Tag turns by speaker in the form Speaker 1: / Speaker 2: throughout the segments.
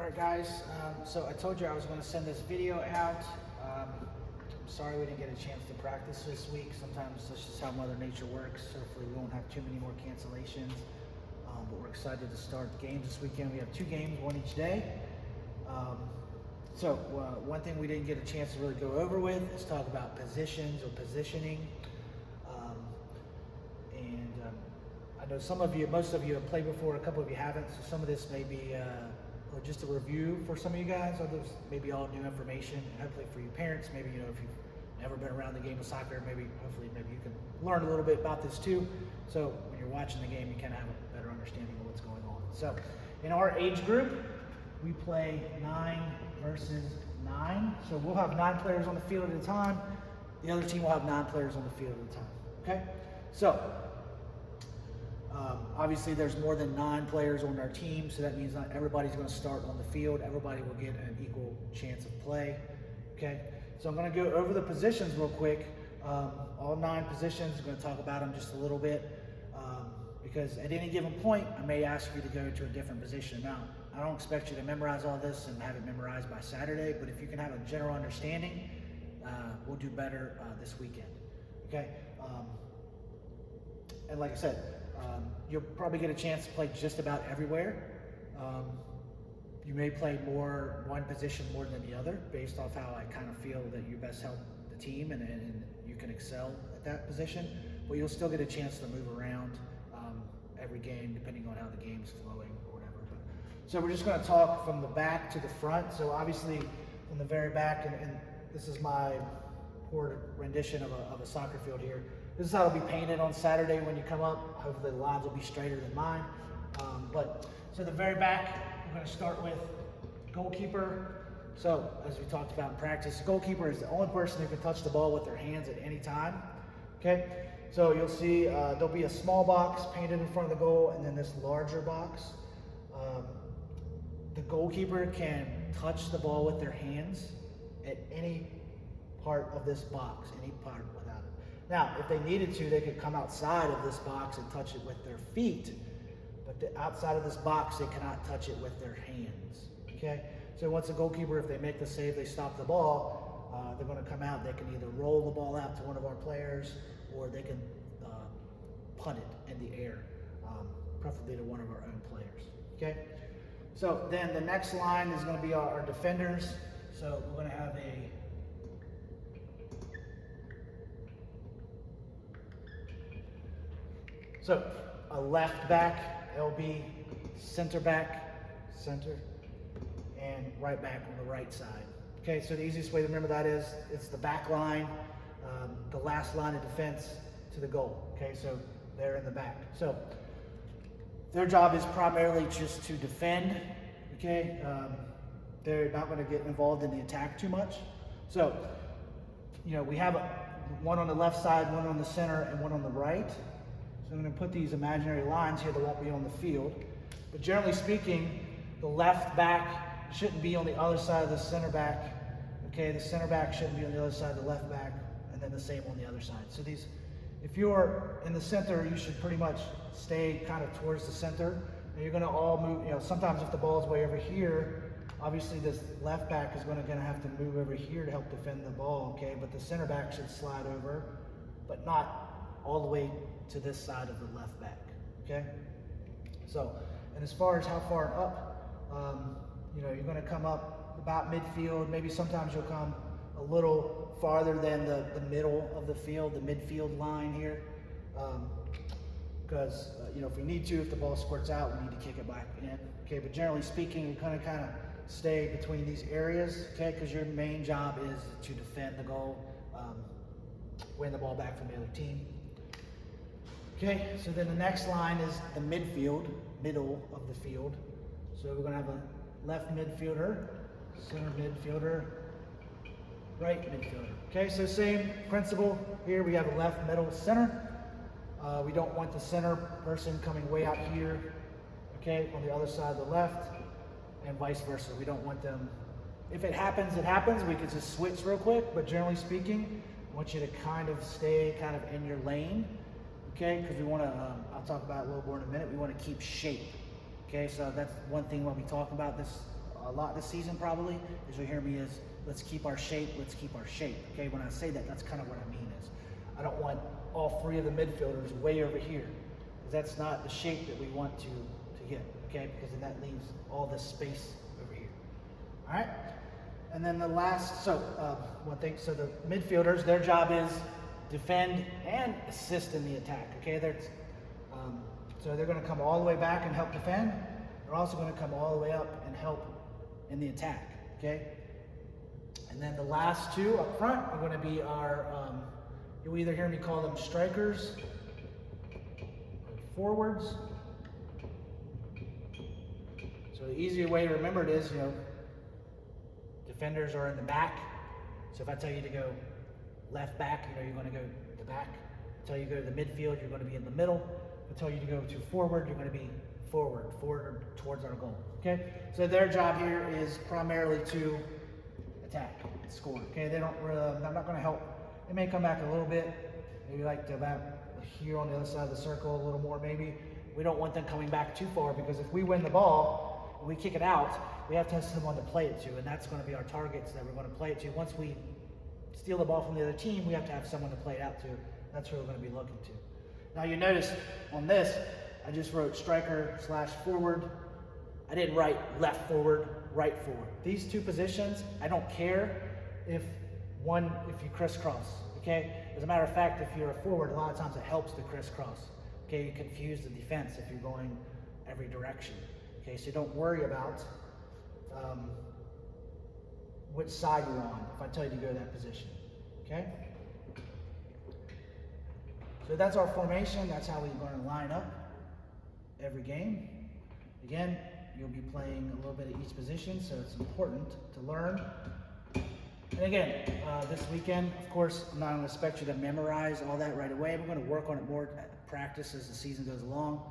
Speaker 1: All right, guys. So I told you I was going to send this video out. I'm sorry we didn't get a chance to practice this week. Sometimes that's just how Mother Nature works. Hopefully we won't have too many more cancellations. But we're excited to start games this weekend. We have 2 games, one each day. One thing we didn't get a chance to really go over with is talk about positions or positioning. I know most of you have played before, a couple of you haven't, so some of this may be just a review for some of you guys, others maybe all new information, and hopefully for you parents, maybe, if you've never been around the game of soccer, hopefully you can learn a little bit about this too, so when you're watching the game, you kind of have a better understanding of what's going on. So, in our age group, we play 9 versus 9, so we'll have 9 players on the field at a time, the other team will have 9 players on the field at a time, okay? So, obviously there's more than 9 players on our team, so that means not everybody's going to start on the field. Everybody will get an equal chance of play. Okay, so I'm going to go over the positions real quick. All 9 positions, I'm going to talk about them just a little bit because at any given point I may ask you to go to a different position. Now, I don't expect you to memorize all this and have it memorized by Saturday, but if you can have a general understanding, we'll do better this weekend. Okay, and like I said, you'll probably get a chance to play just about everywhere. You may play one position more than the other based off how I kind of feel that you best help the team and you can excel at that position, but you'll still get a chance to move around every game depending on how the game's flowing or whatever. So we're just going to talk from the back to the front. So obviously from the very back, and this is my poor rendition of a soccer field here. This is how it'll be painted on Saturday when you come up. Hopefully the lines will be straighter than mine. So the very back, we're going to start with goalkeeper. So as we talked about in practice, the goalkeeper is the only person who can touch the ball with their hands at any time. Okay, so you'll see there'll be a small box painted in front of the goal and then this larger box. The goalkeeper can touch the ball with their hands at any part of this box, any part without it. Now, if they needed to, they could come outside of this box and touch it with their feet, but outside of this box, they cannot touch it with their hands, okay? So once a goalkeeper, if they make the save, they stop the ball, they're gonna come out, they can either roll the ball out to one of our players, or they can punt it in the air, preferably to one of our own players, okay? So then the next line is gonna be our defenders. So we're gonna have a left back, LB, center back, center, and right back on the right side. Okay, so the easiest way to remember that is it's the back line, the last line of defense to the goal. Okay, so they're in the back. So their job is primarily just to defend. Okay, they're not going to get involved in the attack too much. So, we have one on the left side, one on the center, and one on the right. So I'm going to put these imaginary lines here that won't be on the field. But generally speaking, the left back shouldn't be on the other side of the center back. Okay, the center back shouldn't be on the other side of the left back, and then the same on the other side. So if you're in the center, you should pretty much stay kind of towards the center. And you're going to all move, sometimes if the ball's way over here, obviously this left back is going to have to move over here to help defend the ball, okay? But the center back should slide over, but not all the way to this side of the left back, okay? So, and as far as how far up, you're going to come up about midfield. Maybe sometimes you'll come a little farther than the middle of the field, the midfield line here, because if we need to, if the ball squirts out, we need to kick it back in. Okay, but generally speaking, you're going to kind of stay between these areas, okay, because your main job is to defend the goal, win the ball back from the other team. Okay, so then the next line is the midfield, middle of the field. So we're going to have a left midfielder, center midfielder, right midfielder. Okay, so same principle here. We have a left, middle, center. We don't want the center person coming way out here, okay, on the other side of the left, and vice versa. We don't want them, if it happens, it happens. We could just switch real quick, but generally speaking, I want you to kind of stay kind of in your lane. Okay, because we want to, I'll talk about it a little more in a minute, we want to keep shape. Okay, so that's one thing when we talk about this a lot this season probably, is you'll hear me is, let's keep our shape, let's keep our shape. Okay, when I say that, that's kind of what I mean is, I don't want all three of the midfielders way over here, because that's not the shape that we want to get, okay, because then that leaves all this space over here. All right, and then the last, one thing, so the midfielders, their job is defend and assist in the attack, okay? So they're going to come all the way back and help defend. They're also going to come all the way up and help in the attack, okay? And then the last two up front are going to be our, you'll either hear me call them strikers or forwards. So the easier way to remember it is, defenders are in the back. So if I tell you to go left back, you're going to go to the back. If I tell you to go to the midfield, you're going to be in the middle. If I tell you to go to forward, you're going to be forward towards our goal, okay? So their job here is primarily to attack, score, okay? They're not going to help. They may come back a little bit, maybe like to back here on the other side of the circle a little more maybe. We don't want them coming back too far, because if we win the ball and we kick it out, we have to have someone to play it to, and that's going to be our targets that we're going to play it to. Once we steal the ball from the other team, we have to have someone to play it out to. That's who we're going to be looking to. Now you notice on this, I just wrote striker/forward. I didn't write left forward, right forward. These two positions, I don't care if you crisscross, okay? As a matter of fact, if you're a forward, a lot of times it helps to crisscross, okay? You confuse the defense if you're going every direction, okay? So don't worry about which side you're on if I tell you to go to that position, okay? So that's our formation. That's how we're going to line up every game. Again, you'll be playing a little bit of each position, so it's important to learn. And again, this weekend, of course, I'm not going to expect you to memorize all that right away. We're going to work on it more at practice as the season goes along.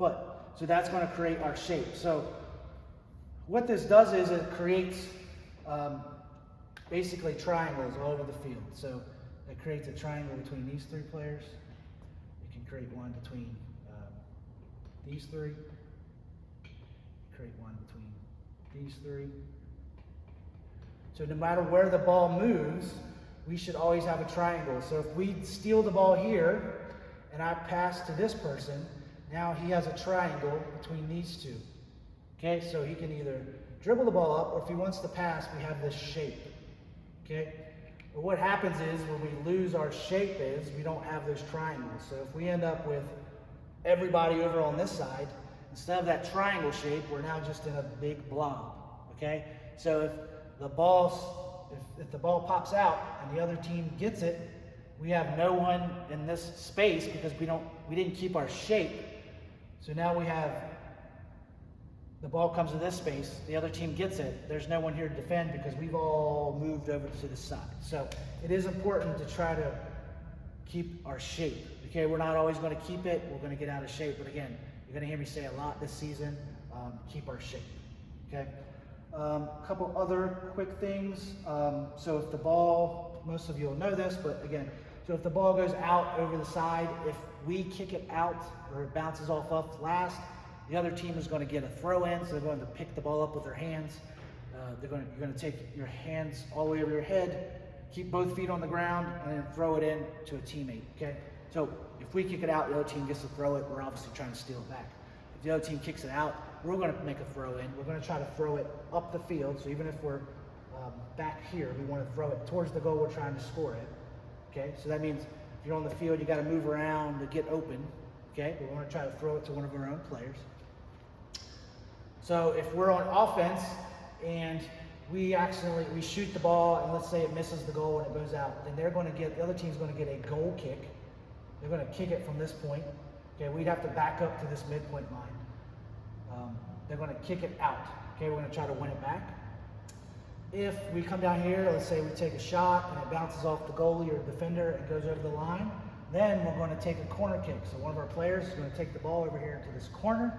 Speaker 1: So that's going to create our shape. So what this does is it creates basically triangles all over the field. So it creates a triangle between these three players. You can create one between these three. Create one between these three. So no matter where the ball moves, we should always have a triangle. So if we steal the ball here and I pass to this person, now he has a triangle between these two. Okay, so he can either dribble the ball up, or if he wants to pass, we have this shape. Okay, but what happens is when we lose our shape is we don't have those triangles. So if we end up with everybody over on this side, instead of that triangle shape, we're now just in a big blob. Okay, so if the ball pops out and the other team gets it, we have no one in this space because we didn't keep our shape. So now we have the ball comes to this space, the other team gets it, there's no one here to defend because we've all moved over to the side. So it is important to try to keep our shape. Okay, we're not always going to keep it, we're going to get out of shape, but again, you're going to hear me say a lot this season, keep our shape. Okay. A couple other quick things. So if the ball, most of you will know this, but again, so if the ball goes out over the side, if we kick it out or it bounces off last, the other team is going to get a throw in, so they're going to pick the ball up with their hands. You're going to take your hands all the way over your head, keep both feet on the ground, and then throw it in to a teammate, okay? So if we kick it out, the other team gets to throw it, we're obviously trying to steal it back. If the other team kicks it out, we're going to make a throw in. We're going to try to throw it up the field, so even if we're back here, we want to throw it towards the goal we're trying to score it, okay? So that means if you're on the field, you got to move around to get open, okay? But we want to try to throw it to one of our own players. So if we're on offense and we shoot the ball and let's say it misses the goal and it goes out, then the other team's going to get a goal kick. They're going to kick it from this point. Okay, we'd have to back up to this midpoint line. They're going to kick it out. Okay, we're going to try to win it back. If we come down here, let's say we take a shot and it bounces off the goalie or defender and goes over the line, then we're going to take a corner kick. So one of our players is going to take the ball over here into this corner.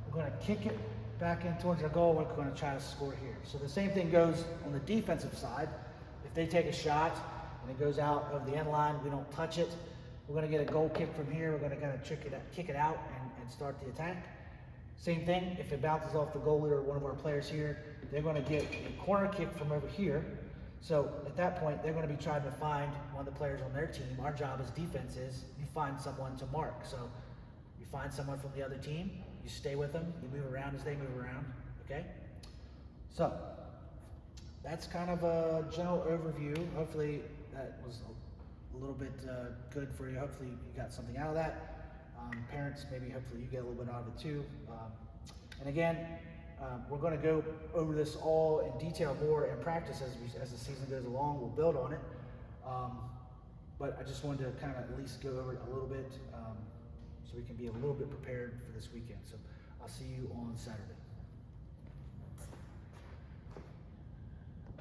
Speaker 1: We're going to kick it back in towards our goal. We're going to try to score here. So the same thing goes on the defensive side. If they take a shot and it goes out of the end line, we don't touch it. We're going to get a goal kick from here. We're going to kind of kick it out and start the attack. Same thing, if it bounces off the goalie or one of our players here, they're going to get a corner kick from over here. So at that point, they're going to be trying to find one of the players on their team. Our job as defense is you find someone to mark. So you find someone from the other team, you stay with them, you move around as they move around, okay? So that's kind of a general overview. Hopefully that was a little bit good for you. Hopefully you got something out of that. Parents, maybe hopefully you get a little bit out of it too. And again, we're going to go over this all in detail more in practice as the season goes along. We'll build on it. But I just wanted to kind of at least go over it a little bit so we can be a little bit prepared for this weekend. So I'll see you on Saturday.